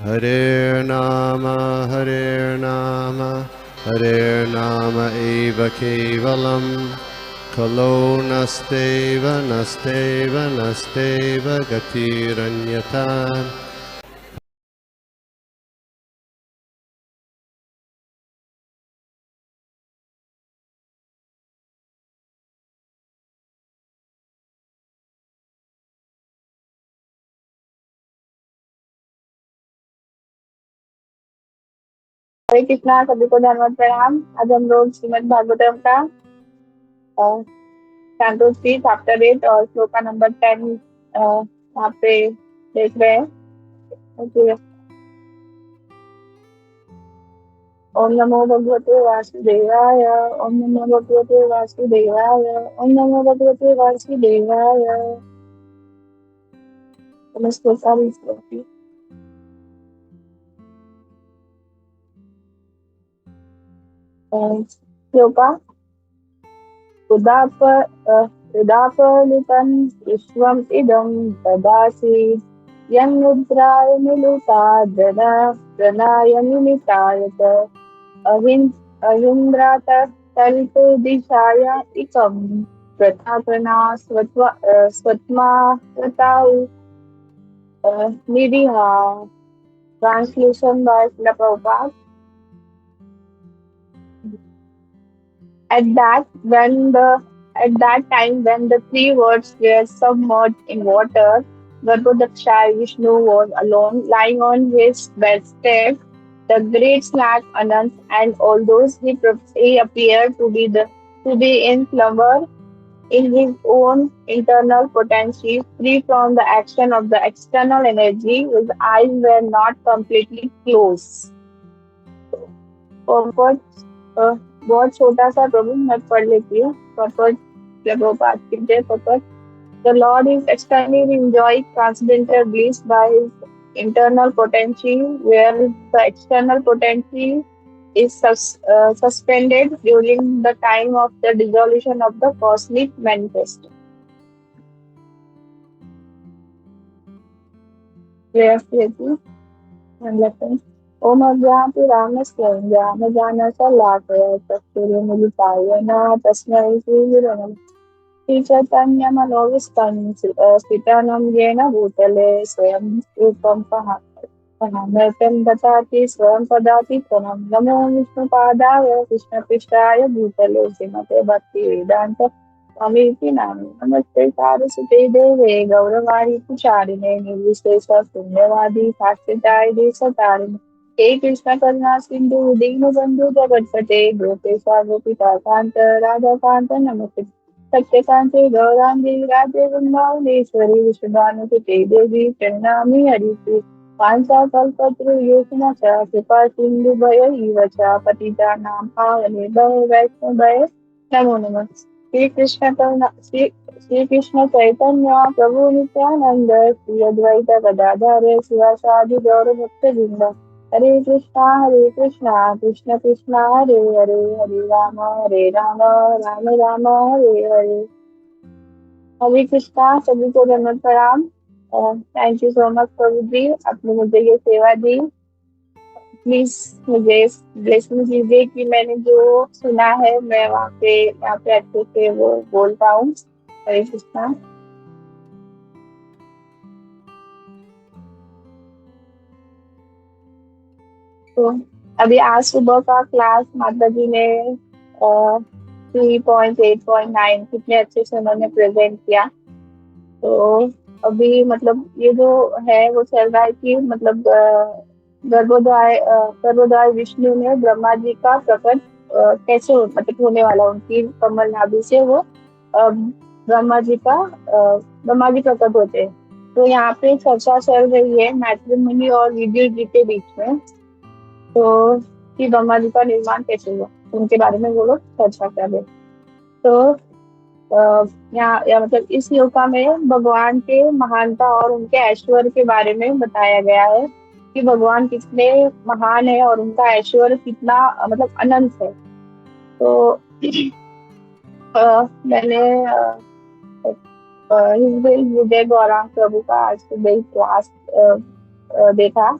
Hare Nama, Hare Nama eva kevalam, Kalo nasteva, nasteva, nasteva gatiranyata. हरे कृष्णा, सभी को धन्यवाद प्रणाम। आज हम लोग श्रीमद् भागवतम का कैंटो 3 चैप्टर 8 और श्लोका नंबर 10 यहाँ पे देख रहे हैं। ओके। ओम नमो भगवते वासुदेवाय। ओम नमो भगवते वासुदेवाय। ओम नमो भगवते वासुदेवाय। नमस्कार सारी श्लोका उदापलितं विश्वम् इदं तदासीत् यन्मुद्राय मिलिताय मिलितायत अहिन्द्रातः तल्पो दिशाय इकं प्रतापना स्वत्मावताउ निरिहा. Translation by Srila Prabhupada. At that time when the three worlds were submerged in water, Garbhodaksha Vishnu was alone, lying on his bedstead. The great snake Anant and all those he appeared to be in slumber in his own internal potency, free from the action of the external energy. His eyes were not completely closed. Purport, बहुत छोटा सा प्रभु मैं पढ़ लेती हूँ. Purport, Prabhupada की जय. Purport. The Lord is externally enjoying transcendental bliss by his internal potency, where the external potency is suspended during the time of the dissolution of the cosmic manifest. ओम अज्ञाति रामस्य ज्ञानजानशलाकया चक्षुरुन्मीलिताय तस्मै श्रीगुरवे नमः. श्रीचैतन्यमनोभीष्टं स्थितं येन भूतले स्वयं रूपं पहामर्तं ददाति स्वयं पदाति तनं. नमो विष्णुपादाय कृष्णपृष्ठाय भूतले श्रीमते भक्तिवेदान्त स्वामीति नामे. नमस्ते सारस्वते देवे गौरवाणी पुचारिणे निर्विशेष शून्यवादी शाश्वताय देशतारिणे. हे कृष्ण करुणा सिंधु दीनबंधु जगत्पते गोपेशा गोपिका कांत राधा कांत नमस्ते. सत्यकांते गौरांगी राधे वृंदावनेश्वरी विश्वभानुसुते देवी प्रणमामि हरिप्रिये. पांचाकल्पतरुर्येषु च कृपा सिन्धुभयैव च पतितानां पावनेभ्यो वैष्णवेभ्यो नमो नमः. श्री कृष्ण चैतन्य प्रभु नित्यानंद श्री अद्वैत गदाधर शिवासादि गौर भक्तवृंद. हरे कृष्णा कृष्ण कृष्ण हरे हरे, हरे राम राम राम हरे हरे. हरे कृष्णा, सभी को धन्यवाद प्रणाम. थैंक यू सो मच प्रभु जी, आपने मुझे ये सेवा दी. प्लीज मुझे ब्लेसिंग दीजिए कि मैंने जो सुना है मैं यहाँ पे अच्छे से वो बोल पाऊँ. हरे कृष्णा. तो अभी आज सुबह का क्लास माता जी ने 3.8.9 कितने अच्छे से उन्होंने प्रेजेंट किया. तो अभी मतलब ये जो है वो चल रहा है कि मतलब गर्भोदय विष्णु ने ब्रह्मा जी का प्रकट कैसे मतलब होने वाला, उनकी कमल नाभि से वो ब्रह्मा जी प्रकट होते हैं. तो यहाँ पे चर्चा चल रही है मैत्रिमुनि और विद्युत जी के बीच में. तो कि ब्रह्मा जी का निर्माण कैसे हुआ उनके बारे में वो लोग चर्चा कर रहे. तो यहाँ मतलब इस योगा में भगवान के महानता और उनके ऐश्वर्य के बारे में बताया गया है कि भगवान कितने महान है और उनका ऐश्वर्य कितना मतलब अनंत है. तो मैंने विजय गौरांग प्रभु का आज सुबह क्लास देखा.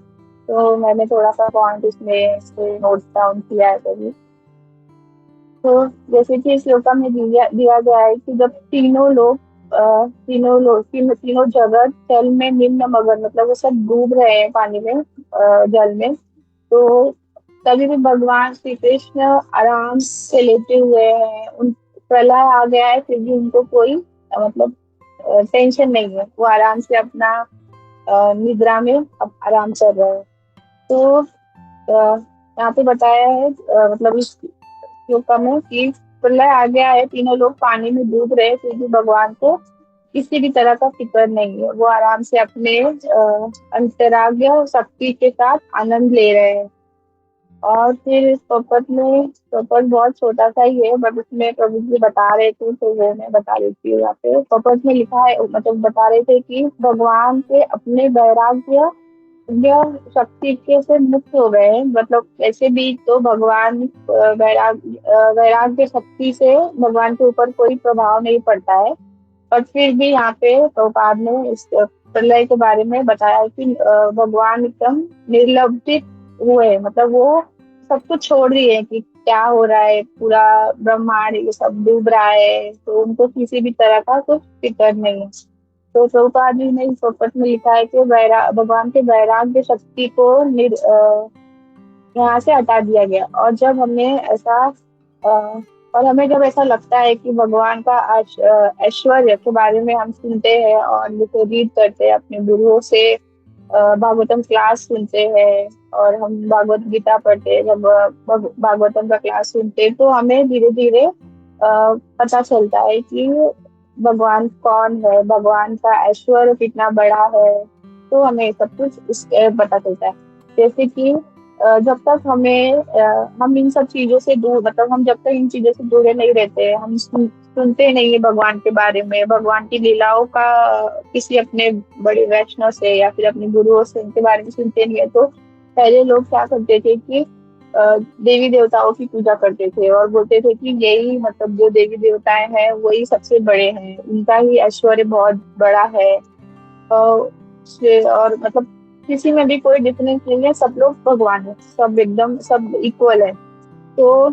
तो मैंने थोड़ा सा पॉइंट इसमें से नोट डाउन किया है कभी। तो जैसे कि इस श्लोका में दिया दिया गया है कि जब तीनों जगत जल में निम्न मगन, मतलब वो सब डूब रहे हैं पानी में, जल में। तो तभी भी भगवान श्री कृष्ण आराम से लेटे हुए हैं। उन प्रलय आ गया है फिर भी उनको कोई मतलब टेंशन नहीं है। वो आराम से अपना निद्रा में अब आराम कर रहे हैं। तो यहाँ पे बताया है मतलब इस श्लोक में कि प्रलय आ गया है, तीनों लोग पानी में डूब रहे हैं, फिर भी भगवान को किसी भी तरह का फिक्र नहीं है। वो आराम से अपने अंतराग्य शक्ति के साथ आनंद ले रहे हैं। और फिर इस पपट बहुत छोटा सा ही है, बट उसमें प्रभु जी बता रहे थे, तो वो मैं बता देती हूँ। यहाँ पे पपट में लिखा है, मतलब बता रहे थे कि भगवान के अपने वैराग्य यह शक्ति के से मुक्त हो गए हैं। मतलब ऐसे भी तो भगवान वैराग्य शक्ति से भगवान के ऊपर कोई प्रभाव नहीं पड़ता है। और फिर भी यहाँ पे प्रभुपाद ने इस प्रलय के बारे में बताया है कि भगवान एकदम निर्लप्तित हुए, मतलब वो सब कुछ छोड़ दिए कि क्या हो रहा है, पूरा ब्रह्मांड ये सब डूब रहा है, तो उनको किसी भी तरह का कुछ फिक्र नहीं है। तो प्रभुपाद जी ने इस वक्त में लिखा है कि भगवान के वैराग्य शक्ति को यहाँ से हटा दिया गया। और जब हमें ऐसा और हमें जब ऐसा लगता है कि भगवान का ऐश्वर्य के बारे में हम सुनते हैं और जैसे रीड करते हैं अपने गुरुओं से, भागवतम क्लास सुनते हैं, और हम भागवत गीता पढ़ते हैं, जब भागवतम का क्लास सुनते हैं, तो हमें धीरे धीरे पता चलता है कि भगवान कौन है, भगवान का ऐश्वर्य कितना बड़ा है। तो हमें सब कुछ इसके पता चलता है। जैसे कि जब तक हम इन सब चीजों से दूर, मतलब हम जब तक इन चीजों से जुड़े नहीं रहते, हम सुनते नहीं है भगवान के बारे में, भगवान की लीलाओं का किसी अपने बड़े वैष्णव से या फिर अपने गुरुओं से उनके बारे में सुनते नहीं है। तो पहले लोग क्या करते थे कि देवी देवताओं की पूजा करते थे और बोलते थे कि यही, मतलब जो देवी देवताएं हैं वही सबसे बड़े हैं, उनका ही ऐश्वर्य बहुत बड़ा है। और मतलब किसी में भी कोई डिफरेंस नहीं है, सब लोग भगवान है, सब एकदम सब इक्वल है। तो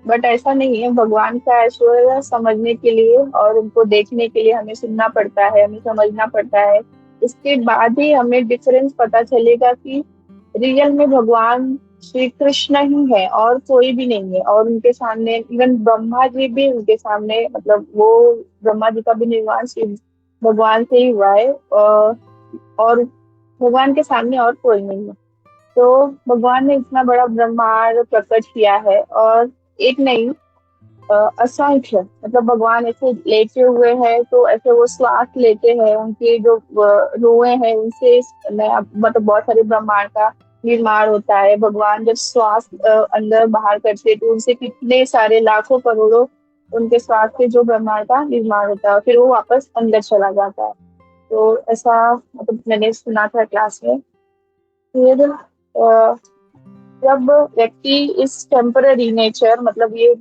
बट ऐसा नहीं है। भगवान का ऐश्वर्य समझने के लिए और उनको देखने के लिए हमें सुनना पड़ता है, हमें समझना पड़ता है। इसके बाद ही हमें डिफरेंस पता चलेगा कि रियल में भगवान श्री कृष्ण ही है और कोई भी नहीं है। और उनके सामने इवन ब्रह्मा जी भी उनके सामने, मतलब वो ब्रह्मा जी का भी निर्माण शिव भगवान से ही हुआ है, और भगवान के सामने और कोई नहीं है। तो भगवान ने इतना बड़ा ब्रह्मांड प्रकट किया है, और एक नहीं असंख्य, मतलब भगवान ऐसे लेटे हुए हैं तो ऐसे वो श्वास लेते हैं, उनके जो रोए हैं उनसे मतलब बहुत सारे ब्रह्मांड का निर्माण होता है। भगवान जब श्वास अंदर बाहर करते हैं तो उनसे कितने सारे लाखों करोड़ों उनके श्वास से जो ब्रह्मांड का निर्माण होता है, फिर वो वापस अंदर चला जाता है। तो ऐसा मतलब मैंने सुना था क्लास में। फिर जब व्यक्ति इस टेम्पररी नेचर, मतलब ये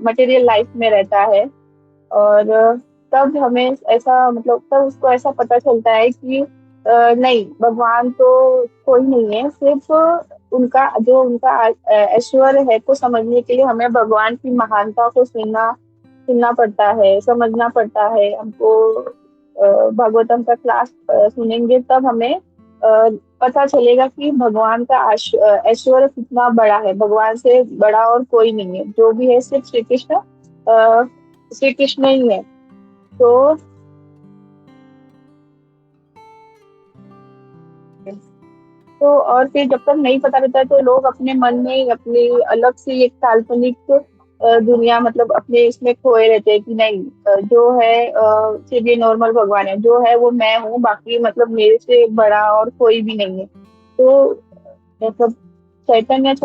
मटेरियल लाइफ में रहता है, और तब हमें ऐसा, मतलब तब उसको ऐसा पता चलता है कि नहीं, भगवान तो कोई नहीं है। सिर्फ उनका ऐश्वर्य है को समझने के लिए हमें भगवान की महानता को सुनना पड़ता है, समझना पड़ता है हमको। भागवतम का क्लास सुनेंगे तब हमें पता चलेगा कि भगवान का ऐश्वर्य कितना बड़ा है। भगवान से बड़ा और कोई नहीं है, जो भी है सिर्फ श्री कृष्ण ही है। तो और फिर जब तक नहीं पता रहता है तो लोग अपने मन में अपनी अलग से एक काल्पनिक दुनिया, मतलब अपने इसमें खोए रहते हैं कि नहीं, जो है सिर्फ ये नॉर्मल भगवान है, जो है वो मैं हूँ, बाकी मतलब मेरे से बड़ा और कोई भी नहीं है। तो मतलब चैतन्य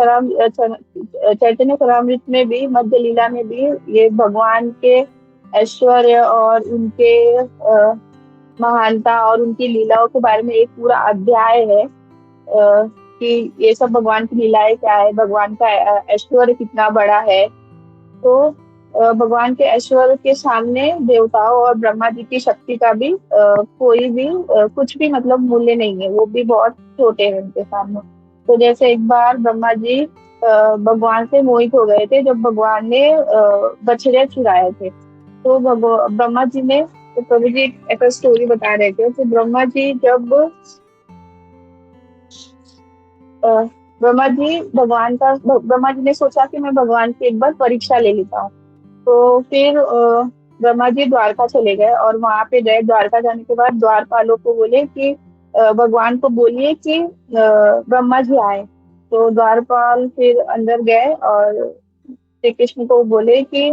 चरामृत में भी, मध्य लीला में भी ये भगवान के ऐश्वर्य और उनके महानता और उनकी लीलाओं के बारे में एक पूरा अध्याय है, कि ये सब भगवान की लीलाएं क्या है, भगवान का ऐश्वर्य कितना बड़ा है। तो भगवान के ऐश्वर्य के सामने देवताओं और ब्रह्मा जी की शक्ति का भी कोई भी कुछ भी मतलब मूल्य नहीं है, वो भी बहुत छोटे हैं उनके सामने। तो जैसे एक बार ब्रह्मा जी भगवान से मोहित हो गए थे जब भगवान ने बछड़े चुराए थे। तो ब्रह्मा जी ने, तो प्रभु जी एक ऐसा स्टोरी बता रहे थे, तो अ, ब्रह्मा जी ने सोचा कि मैं भगवान की एक बार परीक्षा ले लेता हूँ। तो फिर ब्रह्मा जी द्वारका चले गए और वहां पे गए। द्वारका जाने के बाद द्वारपालों को बोले कि भगवान को बोलिए कि ब्रह्मा जी आए। तो द्वारपाल फिर अंदर गए और श्री कृष्ण को बोले कि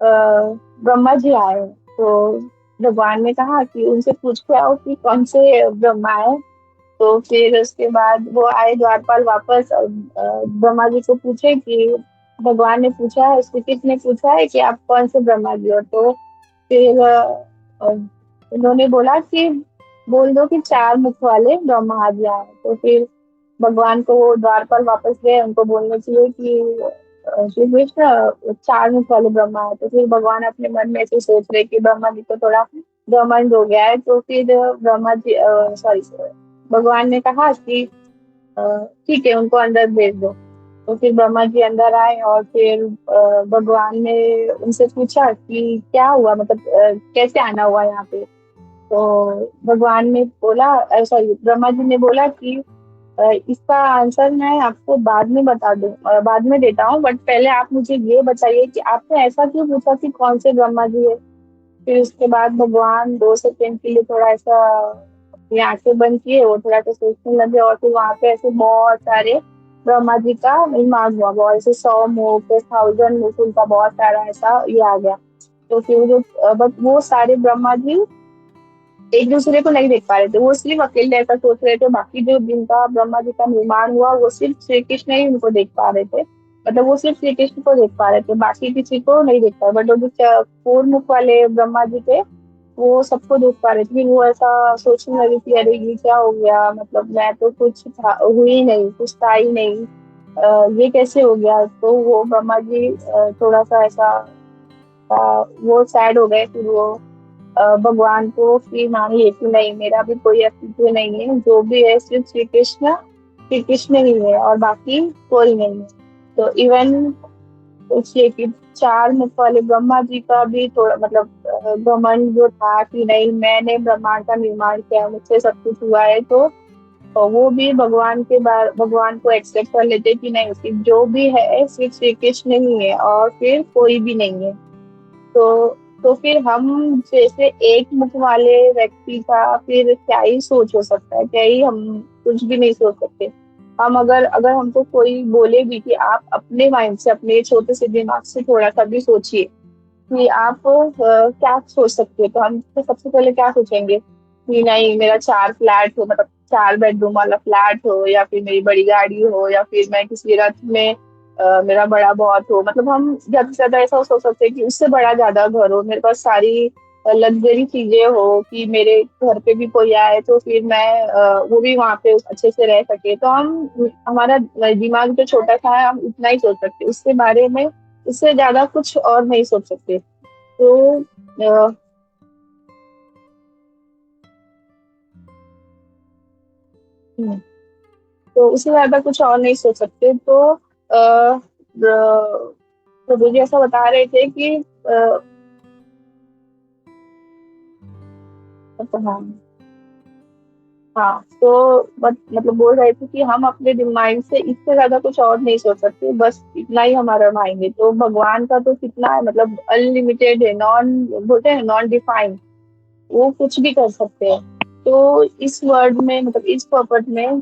ब्रह्मा जी आए। तो भगवान ने कहा कि उनसे पूछ के आओ कि कौन से ब्रह्मा है। तो फिर उसके बाद वो आए द्वारपाल वापस और ब्रह्मा जी को पूछे कि भगवान ने पूछा है, श्री कृष्ण ने पूछा है कि आप कौन से ब्रह्मा जी हो। तो फिर उन्होंने बोला कि बोल दो कि चार मुख वाले ब्रह्मा जी आए। तो फिर भगवान को वो द्वारपाल वापस गए, उनको बोलने चाहिए कि श्री कृष्ण चार मुख वाले ब्रह्मा है। तो फिर भगवान अपने मन में ऐसे सोच रहे कि ब्रह्मा जी को थोड़ा घमंड हो गया है। तो फिर ब्रह्मा जी सॉरी भगवान ने कहा कि ठीक है, उनको अंदर भेज दो। तो फिर ब्रह्मा जी अंदर आए और फिर भगवान ने उनसे पूछा कि क्या हुआ, मतलब कैसे आना हुआ यहाँ पे। तो भगवान ने बोला, सॉरी ब्रह्मा जी ने बोला कि इसका आंसर मैं आपको बाद में बता दूं, बाद में देता हूँ, बट पहले आप मुझे ये बताइए कि आपने ऐसा क्यों पूछा कि कौन से ब्रह्मा जी है। फिर उसके बाद भगवान 2 सेकंड के लिए थोड़ा ऐसा अपनी आंखें बंद किए, वो थोड़ा सा सोचने लगे और फिर वहां पे ऐसे बहुत सारे ब्रह्मा जी का निर्माण हुआ। बहुत ऐसे 100 मुख, 1000 मुख, उनका बहुत सारा ऐसा ये आ गया। तो फिर जो बट वो सारे ब्रह्मा जी एक दूसरे को नहीं देख पा रहे थे, वो सिर्फ अकेले ऐसा सोच रहे थे। बाकी जो जिनका ब्रह्मा जी का निर्माण हुआ वो सिर्फ श्री कृष्ण ही उनको देख पा रहे थे, मतलब वो सिर्फ श्री कृष्ण को देख पा रहे थे, बाकी किसी को नहीं देख पा रहे। बट वो जो 4 मुख वाले ब्रह्मा जी थे वो सबको देख पा रहे थे। फिर वो ऐसा सोचने लगे कि अरे ये क्या हो गया, मतलब मैं तो कुछ था हुई नहीं, कुछ था ही नहीं, ये कैसे हो गया। तो वो ब्रह्मा जी थोड़ा सा ऐसा वो सैड हो गए। फिर वो भगवान को फिर मान लिए कि नहीं, मेरा भी कोई अस्तित्व नहीं है, जो भी है सिर्फ श्री कृष्ण ही है और बाकी कोई नहीं है। तो इवन उसके कि 4 मुख वाले ब्रह्मा जी का भी थोड़ा मतलब घमंड जो था कि नहीं, मैंने ब्रह्मांड का निर्माण किया, मुझसे सब कुछ हुआ है। तो वो भी भगवान को एक्सेप्ट कर लेते कि नहीं, सिर्फ जो भी है सिर्फ श्री कृष्ण ही है और फिर कोई भी नहीं है। तो तो फिर हम जैसे एक मुख वाले व्यक्ति का फिर क्या ही सोच हो सकता है, क्या ही हम कुछ भी नहीं सोच सकते। हम अगर अगर हमको कोई बोले भी कि आप अपने माइंड से, अपने छोटे से दिमाग से थोड़ा सा भी सोचिए कि आप क्या सोच सकते हो, तो हम तो सबसे पहले क्या सोचेंगे कि नहीं, मेरा 4 फ्लैट हो, मतलब 4 बेडरूम वाला फ्लैट हो, या फिर मेरी बड़ी गाड़ी हो, या फिर मैं किसी रथ में मेरा बड़ा बहुत हो। मतलब हम ज्यादा से ज्यादा ऐसा सोच सकते हैं कि उससे बड़ा ज्यादा घर हो, मेरे पास सारी लग्जरी चीजें हो, कि मेरे घर पे भी कोई आए तो फिर मैं वो भी वहां पे अच्छे से रह सके। तो हम हमारा दिमाग जो छोटा सा है, हम उतना ही सोच सकते, उसके बारे में इससे ज्यादा कुछ और नहीं सोच सकते। तो हम्म, तो उससे ज्यादा कुछ और नहीं सोच सकते। तो प्रभु जी ऐसा बता रहे थे कि हाँ, हाँ, तो मतलब बोल रहे थे कि हम अपने माइंड से इससे ज्यादा कुछ और नहीं सोच सकते, बस इतना ही हमारा माइंड है। तो भगवान का तो कितना है, मतलब अनलिमिटेड है, नॉन बोलते हैं नॉन डिफाइंड, वो कुछ भी कर सकते हैं। तो इस वर्ड में, मतलब इस पर्पट में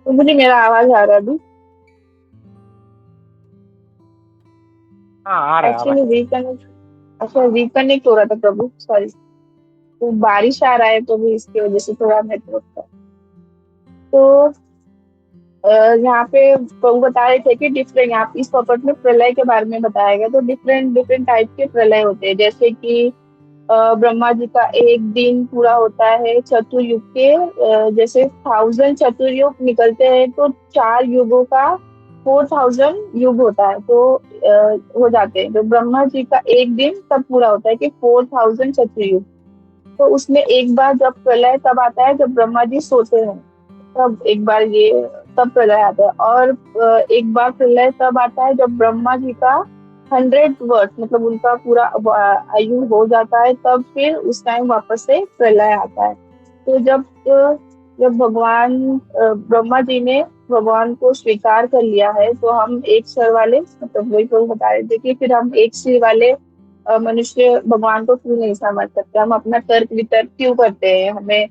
तो मुझे मेरा आवाज आ रहा है अभी। हाँ आ रहा है आ रहा एक्चुअली रिकनेक्ट, अच्छा रिकनेक्ट हो रहा था प्रभु, सॉरी। तो बारिश आ रहा है तो भी इसकी वजह से थोड़ा नेटवर्क का। तो यहाँ पे प्रभु बता रहे थे कि डिफरेंट, यहाँ इस टॉपिक में प्रलय के बारे में बताया गया, तो डिफरेंट डिफरेंट टाइप के प्रलय होते हैं। जैसे कि ब्रह्मा जी का एक दिन पूरा होता है चतुर्युग के, जैसे 1000 चतुर्युग निकलते हैं तो 4 युगों का 4000 युग होता है, तो हो जाते हैं। तो ब्रह्मा जी का एक दिन तब पूरा होता है कि 4000 चतुर्युग। तो उसमें एक बार जब प्रलय तब आता है जब ब्रह्मा जी सोते हैं, तब एक बार ये तब प्रलय आता है। और एक बार प्रलय तब आता है जब ब्रह्मा जी का 100 वर्ष, मतलब उनका पूरा आयु हो जाता है, तब फिर उस टाइम वापस से प्रलय आता है। तो जब भगवान ब्रह्मा जी ने भगवान को स्वीकार कर लिया है, तो हम एक सिर वाले, मतलब वही तो बता रहे थे कि फिर हम एक सिर वाले मनुष्य भगवान को क्यों नहीं समझ सकते, हम अपना तर्क वितर्क क्यों करते हैं। हमें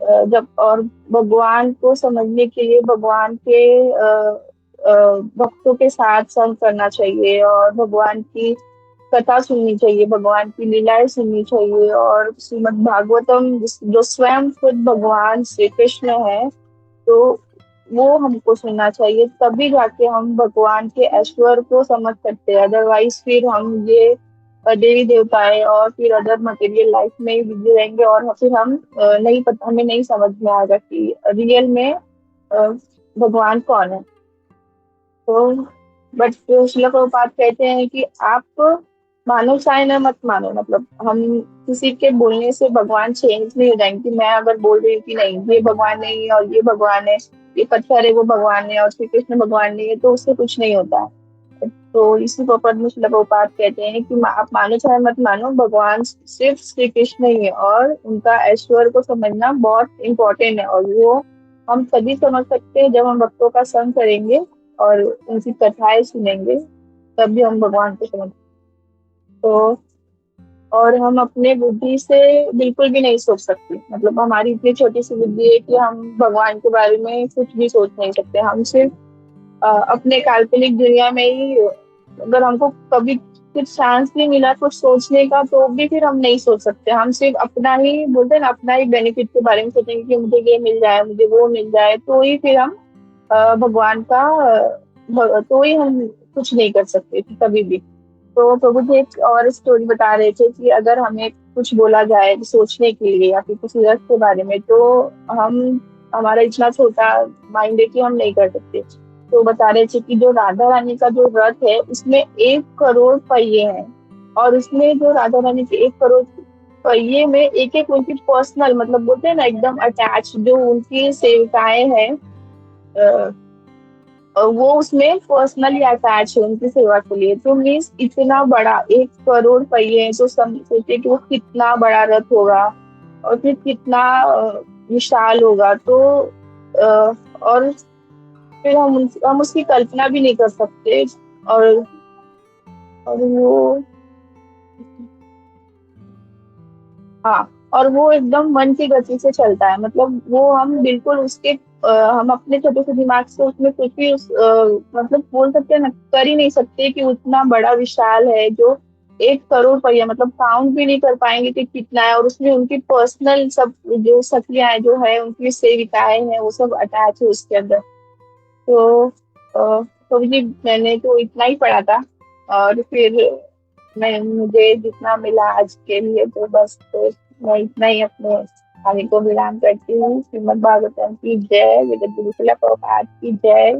जब और भगवान को समझने के लिए भगवान के भक्तों के साथ संग करना चाहिए, और भगवान की कथा सुननी चाहिए, भगवान की लीलाएं सुननी चाहिए। और श्रीमद् भागवतम जो स्वयं खुद भगवान श्री कृष्ण है, तो वो हमको सुनना चाहिए, तभी जाके हम भगवान के ऐश्वर्य को समझ सकते हैं। अदरवाइज फिर हम ये देवी देवताएं और फिर अदर मटेरियल लाइफ में ही बिजी रहेंगे, और फिर हम नहीं पता, हमें नहीं समझ में आएगा कि रियल में भगवान कौन है। तो बट श्रील प्रभुपाद कहते हैं कि आप मानो चाहे न मत मानो, मतलब हम किसी के बोलने से भगवान चेंज नहीं हो जाएंगे। मैं अगर बोल रही हूँ कि नहीं ये भगवान नहीं है और ये भगवान है, ये पत्थर है वो भगवान है और श्री कृष्ण भगवान नहीं है, तो उससे कुछ नहीं होता है। तो इसी पद में श्रील प्रभुपाद कहते हैं कि आप मानो चाहे मत मानो, भगवान सिर्फ श्री कृष्ण ही है, और उनका ऐश्वर्य को समझना बहुत इम्पोर्टेंट है। और वो हम तभी समझ सकते हैं जब हम भक्तों का संग करेंगे और उनकी कथाएं सुनेंगे, तभी हम भगवान को समझ। तो और हम अपने बुद्धि से बिल्कुल भी नहीं सोच सकते, मतलब हमारी इतनी छोटी सी बुद्धि है कि हम भगवान के बारे में कुछ भी सोच नहीं सकते। हम सिर्फ अपने काल्पनिक दुनिया में ही, अगर हमको कभी कुछ चांस नहीं मिला कुछ सोचने का, तो भी फिर हम नहीं सोच सकते। हम सिर्फ अपना ही बोलते हैं ना, अपना ही बेनिफिट के बारे में सोचेंगे कि मुझे ये मिल जाए, मुझे वो मिल जाए, तो ही फिर हम भगवान का तो ही हम कुछ नहीं कर सकते थे कभी भी। तो प्रभु जी एक और स्टोरी बता रहे थे कि अगर हमें कुछ बोला जाए सोचने के लिए या फिर किसी रथ के बारे में, तो हम हमारा इतना छोटा माइंड है कि हम नहीं कर सकते। तो बता रहे थे कि जो राधा रानी का जो रथ है उसमें 1 करोड़ पहिए हैं, और उसमें जो राधा रानी के 1 करोड़ पहिए में एक एक उनकी पर्सनल, मतलब बोलते हैं ना एकदम अटैच, जो उनकी सेविकाएं हैं, वो उसमें पर्सनली अटैच है उनकी सेवा के लिए। तो मीन्स इतना बड़ा 1 करोड़ पहिए हैं, तो सोचिए कि वो कितना बड़ा रथ होगा और फिर कितना विशाल होगा। तो और फिर हम उसकी कल्पना भी नहीं कर सकते। और वो, हाँ, और वो एकदम मन की गति से चलता है, मतलब वो हम बिल्कुल उसके हम अपने छोटे से दिमाग से उसमें कुछ भी मतलब बोल सकते हैं ना, कर ही नहीं सकते कि उतना बड़ा विशाल है जो 1 करोड़ पहिया, मतलब काउंट भी नहीं कर पाएंगे कि कितना है। और उसमें उनकी पर्सनल सब जो सखियां जो है, उनकी सेविकाएं हैं, वो सब अटैच है उसके अंदर। तो जी मैंने तो इतना ही पढ़ा था, और फिर मुझे जितना मिला आज के लिए, तो बस तो मैं इतना ही अपने आगे को विराम करती हूँ। श्रीमद् भागवतम की जय, जगत गुरु शिला प्रभुपाद की जय,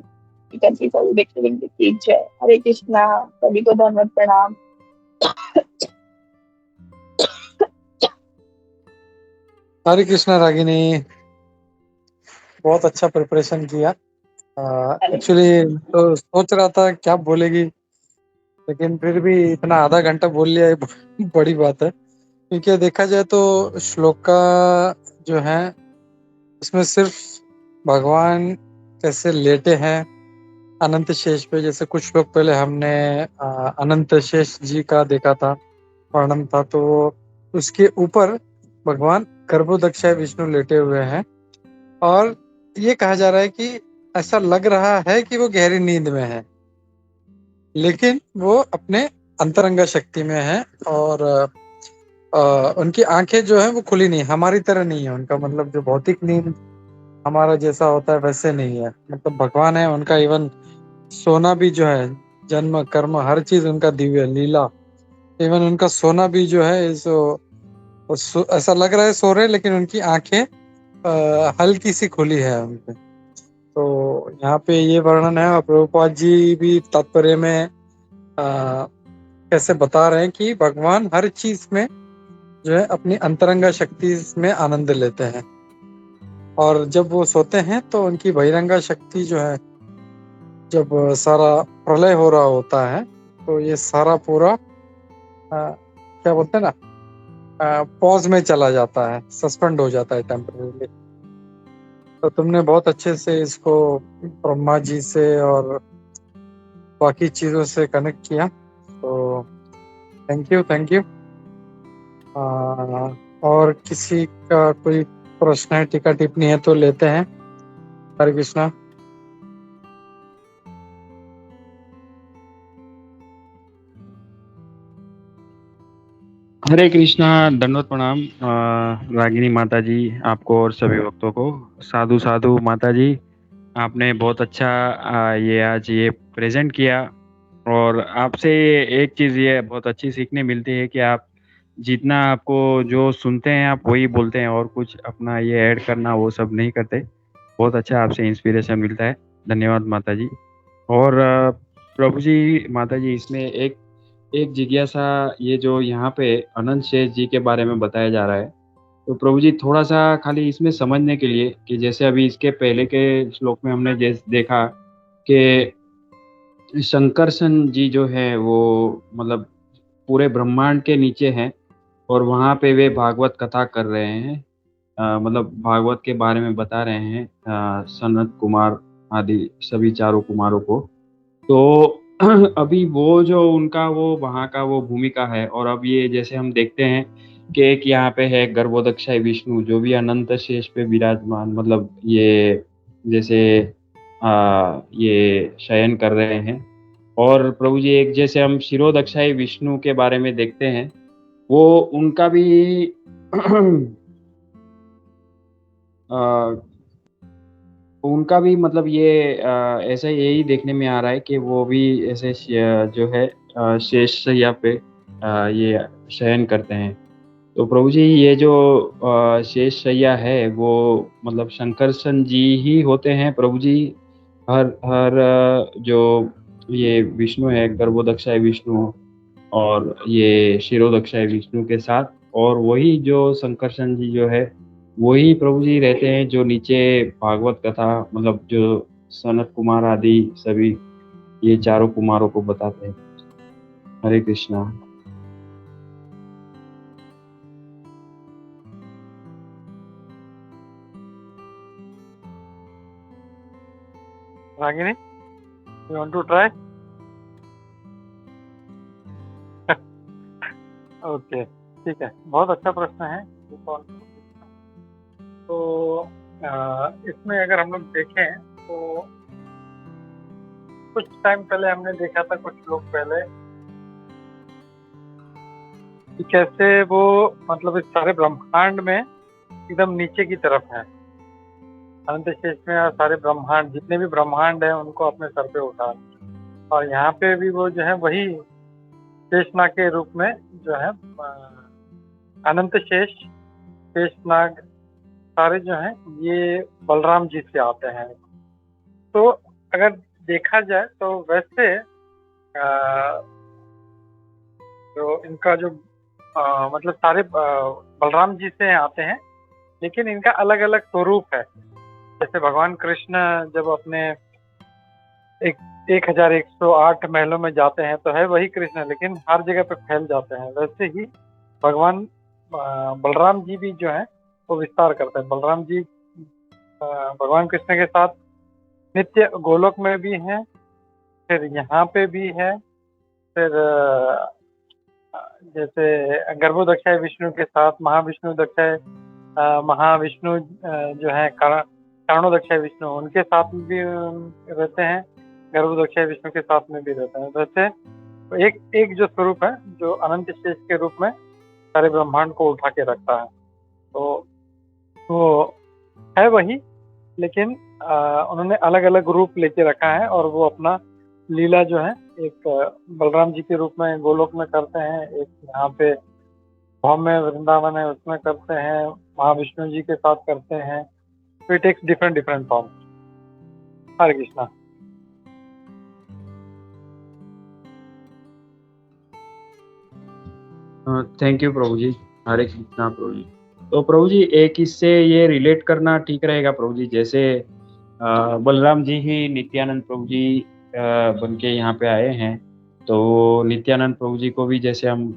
सभी व्यक्ति की जय। हरे कृष्णा, सभी को धन्यवाद, प्रणाम। हरे कृष्णा रागिनी, बहुत अच्छा प्रिपरेशन किया। एक्चुअली तो सोच रहा था क्या बोलेगी, लेकिन फिर भी इतना आधा घंटा बोल लिया है, बड़ी बात है। क्योंकि देखा जाए तो श्लोक का जो है इसमें सिर्फ भगवान कैसे लेटे हैं अनंत शेष पे। जैसे कुछ श्लोक पहले हमने अनंत शेष जी का देखा था, वर्णन था, तो उसके ऊपर भगवान गर्भोदक्षाय विष्णु लेटे हुए हैं, और ये कहा जा रहा है कि ऐसा लग रहा है कि वो गहरी नींद में है, लेकिन वो अपने अंतरंगा शक्ति में है। और उनकी आंखें जो है वो खुली नहीं, हमारी तरह नहीं है उनका, मतलब जो भौतिक नींद हमारा जैसा होता है वैसे नहीं है, मतलब भगवान है उनका। इवन सोना भी जो है, जन्म कर्म हर चीज उनका दिव्य लीला। इवन उनका सोना भी जो है ऐसा लग रहा है सो रहे, लेकिन उनकी आंखें हल्की सी खुली है उनके। तो यहाँ पे ये वर्णन है, और प्रभुपाद जी भी तात्पर्य में कैसे बता रहे हैं कि भगवान हर चीज में जो है अपनी अंतरंगा शक्ति में आनंद लेते हैं, और जब वो सोते हैं तो उनकी बहिरंगा शक्ति जो है, जब सारा प्रलय हो रहा होता है तो ये सारा पूरा क्या बोलते हैं ना, पॉज में चला जाता है, सस्पेंड हो जाता है टेम्परेरी। तो तुमने बहुत अच्छे से इसको ब्रह्मा जी से और बाकी चीजों से कनेक्ट किया, तो थैंक यू, थैंक यू। और किसी का कोई प्रश्न है, टीका टिप्पणी है तो लेते हैं। हरे कृष्णा। हरे कृष्णा, दंडवत प्रणाम रागिनी माता जी, आपको और सभी भक्तों को साधु साधु। माता जी, आपने बहुत अच्छा ये आज ये प्रेजेंट किया, और आपसे एक चीज़ ये बहुत अच्छी सीखने मिलती है कि आप जितना आपको जो सुनते हैं आप वही बोलते हैं, और कुछ अपना ये ऐड करना वो सब नहीं करते। बहुत अच्छा आपसे इंस्पिरेशन मिलता है। धन्यवाद माता जी। और प्रभु जी, माता जी, इसमें एक एक जिज्ञासा, ये जो यहाँ पे अनंत शेष जी के बारे में बताया जा रहा है, तो प्रभु जी थोड़ा सा खाली इसमें समझने के लिए कि जैसे अभी इसके पहले के श्लोक में हमने जैसे देखा कि शंकरसन जी जो है वो मतलब पूरे ब्रह्मांड के नीचे हैं, और वहाँ पे वे भागवत कथा कर रहे हैं, मतलब भागवत के बारे में बता रहे हैं सनत कुमार आदि सभी चारों कुमारों को। तो अभी वो जो उनका वो वहाँ का वो भूमिका है, और अब ये जैसे हम देखते हैं कि एक यहाँ पे है गर्भोदक्षाय विष्णु जो भी अनंत शेष पे विराजमान, मतलब ये जैसे ये शयन कर रहे हैं। और प्रभु जी, एक जैसे हम शिरोदक्षाय विष्णु के बारे में देखते हैं, वो उनका भी अ, उनका भी मतलब ये ऐसा यही देखने में आ रहा है कि वो भी ऐसे जो है शेष शैया पे ये शयन करते हैं। तो प्रभु जी, ये जो शेष शैया है वो मतलब शंकरसन जी ही होते हैं प्रभु जी? हर हर जो ये विष्णु है, गर्भोदक्षाय विष्णु और ये शिरोदक्षाय विष्णु के साथ, और वही जो शंकरसन जी जो है वही प्रभु जी रहते हैं जो नीचे भागवत कथा, मतलब जो सनत कुमार आदि सभी ये चारों कुमारों को बताते हैं। Hare Krishna. Ragini, you want to try? Okay, ठीक है, बहुत अच्छा प्रश्न है। तो इसमें अगर हम लोग देखें तो कुछ टाइम पहले हमने देखा था, कुछ लोग पहले, कि कैसे वो मतलब इस सारे ब्रह्मांड में एकदम नीचे की तरफ है। अनंत शेष में सारे ब्रह्मांड, जितने भी ब्रह्मांड है उनको अपने सर पे उठा, और यहाँ पे भी वो जो है वही शेषनाग के रूप में जो है अनंत शेष, शेषनाग सारे जो हैं ये बलराम जी से आते हैं। तो अगर देखा जाए तो वैसे जो इनका जो मतलब सारे बलराम जी से आते हैं, लेकिन इनका अलग अलग स्वरूप है। जैसे भगवान कृष्ण जब अपने 1108 महलों में जाते हैं तो है वही कृष्ण, लेकिन हर जगह पे फैल जाते हैं। वैसे ही भगवान बलराम जी भी जो है वो विस्तार करते हैं। बलराम जी भगवान कृष्ण के साथ नित्य गोलोक में भी हैं, फिर यहाँ पे भी है, फिर जैसे गर्भोदक्षाय विष्णु के साथ महाविष्णु दक्षाय महाविष्णु जो है कारणोदक्षाय विष्णु, उनके साथ भी रहते हैं, गर्भोदक्षाय विष्णु के साथ में भी रहते हैं। वैसे एक जो स्वरूप है जो अनंत शेष के रूप में सारे ब्रह्मांड को उठा के रखता है, तो वो है वही, लेकिन उन्होंने अलग अलग रूप लेके रखा है और वो अपना लीला जो है एक बलराम जी के रूप में गोलोक में करते हैं, एक यहाँ पे भौम में वृंदावन है उसमें करते हैं, महाविष्णु जी के साथ करते हैं। तो it takes different different form. Hare Krishna. Thank you Prabhu ji. Hare Krishna Prabhu ji. तो प्रभु जी एक इससे ये रिलेट करना ठीक रहेगा प्रभु जी, जैसे बलराम जी ही नित्यानंद प्रभु जी बन के यहाँ पे आए हैं, तो नित्यानंद प्रभु जी को भी जैसे हम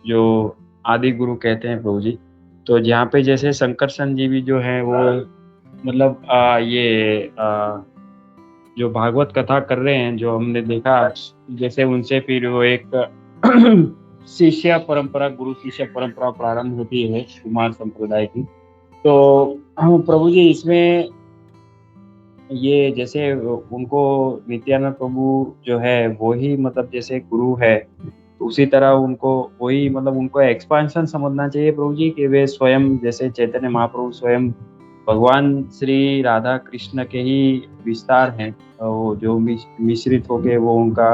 जो आदि गुरु कहते हैं प्रभु जी, तो जहाँ पे जैसे शंकरसन जी भी जो है वो मतलब जो भागवत कथा कर रहे हैं, जो हमने देखा जैसे उनसे फिर वो एक शिष्य परंपरा, गुरु शिष्य परंपरा प्रारंभ होती है कुमार संप्रदाय की। तो प्रभु जी इसमें ये जैसे उनको नित्यानंद प्रभु जो है वो ही मतलब जैसे गुरु है, तो उसी तरह उनको वही मतलब उनको एक्सपांशन समझना चाहिए प्रभु जी, कि वे स्वयं जैसे चैतन्य महाप्रभु स्वयं भगवान श्री राधा कृष्ण के ही विस्तार हैं, वो जो मिश्रित होके वो उनका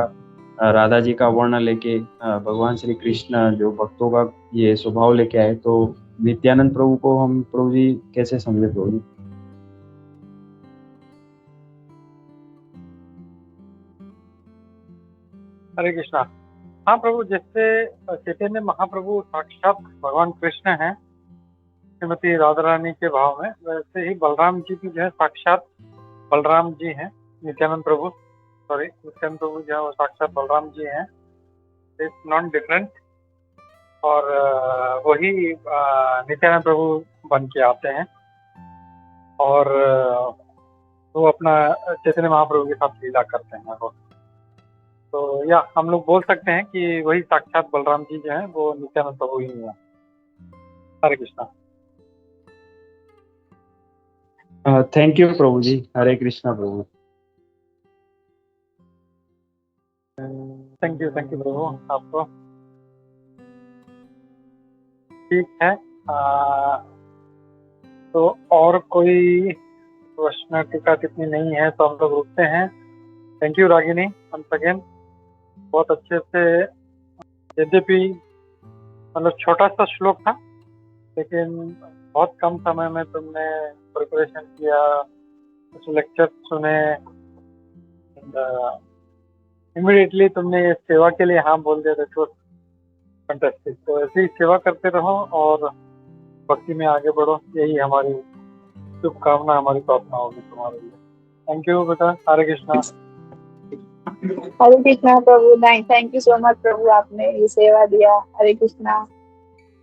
राधा जी का वर्ण लेके भगवान श्री कृष्ण जो भक्तों का ये स्वभाव लेके आए, तो नित्यानंद प्रभु को हम प्रभु जी कैसे समझे प्रभु जी? हरे कृष्णा। हाँ प्रभु, जैसे चैतन्य महाप्रभु साक्षात भगवान कृष्ण हैं श्रीमती राधा रानी के भाव में, वैसे ही बलराम जी भी जो है साक्षात बलराम जी हैं। नित्यानंद प्रभु नित्यानंद प्रभु जो है वो साक्षात बलराम जी हैं, इट्स नॉट डिफरेंट। और वही नित्यानंद प्रभु बन के आते हैं और वो अपना चैतन्य महाप्रभु के साथ लीला करते हैं वो। तो या हम लोग बोल सकते हैं कि वही साक्षात बलराम जी जो हैं वो नित्यानंद प्रभु ही हैं। Hare Krishna. Thank you Prabhu ji. Hare Krishna Prabhu. Thank you Prabhu आपको। ठीक है, तो और कोई प्रश्न टीका टिप्पणी नहीं है तो हम लोग रुकते हैं। Thank you Ragini once again, बहुत अच्छे से, यद्यपि मतलब छोटा सा श्लोक था लेकिन बहुत कम समय में तुमने प्रिपरेशन किया, कुछ लेक्चर सुने, इमीडिएटली तुमने ये सेवा के लिए हाँ बोल दिया, दैट वाज फैंटास्टिक। तो ऐसे ही सेवा करते रहो और भक्ति में आगे बढ़ो, यही हमारी शुभकामना, हमारी प्रार्थना होगी तुम्हारे लिए। थैंक यू बेटा। हरे कृष्णा। हरे कृष्णा प्रभु। नहीं, थैंक यू सो मच प्रभु, आपने ये सेवा दिया। हरे कृष्णा।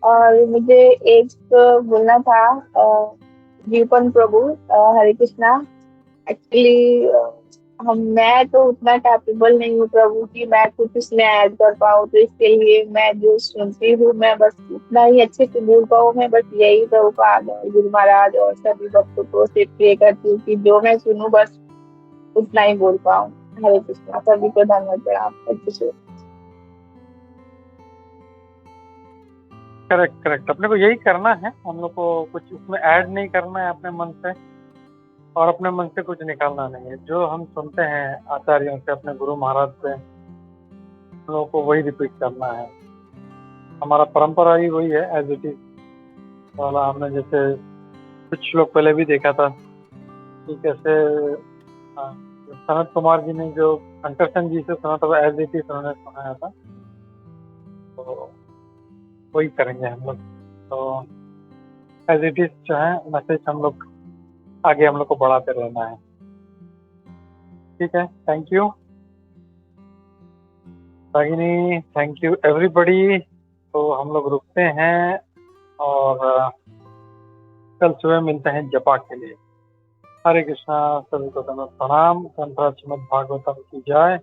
और मुझे एक बोलना था जीवन प्रभु। हरे कृष्णा। एक्चुअली मैं तो उतना कैपेबल नहीं हूँ प्रभु कि मैं कुछ इसमें ऐड कर पाऊँ, तो इसके लिए मैं जो सुनती हूँ मैं बस उतना ही अच्छे से बोल पाऊँ। मैं बस यही प्रभुपाद और गुरु महाराज और सभी भक्तों को से प्रे करती हूँ कि जो मैं सुनूं बस उतना ही बोल पाऊँ। हरे कृष्णा। सभी को धन्यवाद प्रणाम। करेक्ट, अपने को यही करना है, हम लोग को कुछ उसमें ऐड नहीं करना है अपने मन से, और अपने मन से कुछ निकालना नहीं है। जो हम सुनते हैं आचार्यों से, अपने गुरु महाराज से, हम लोगों को वही रिपीट करना है। हमारा परंपरा ही वही है, एज इट इज वाला। हमने जैसे कुछ श्लोक पहले भी देखा था कि कैसे सनत कुमार जी ने जो शंकरसन जी से सुना था, एज इट इज उन्होंने सुनाया था, तो वही करेंगे हम लोग। तो एज इट इज जो है मैसेज हम लोग आगे हम लोग को बढ़ाते रहना है। ठीक है, thank you Ragini, thank you everybody. तो हम लोग रुकते हैं और कल सुबह मिलते हैं जपा के लिए। हरे कृष्णा। सभी को प्रणाम। ग्रंथ श्रीमद् भागवतम की जय,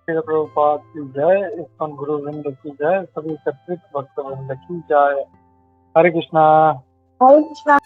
श्री प्रभुपाद की जय, इस्कॉन गुरु वृंद की जय, सभी एकत्रित भक्त वृंद की जय। हरे कृष्णा। हरे कृष्णा।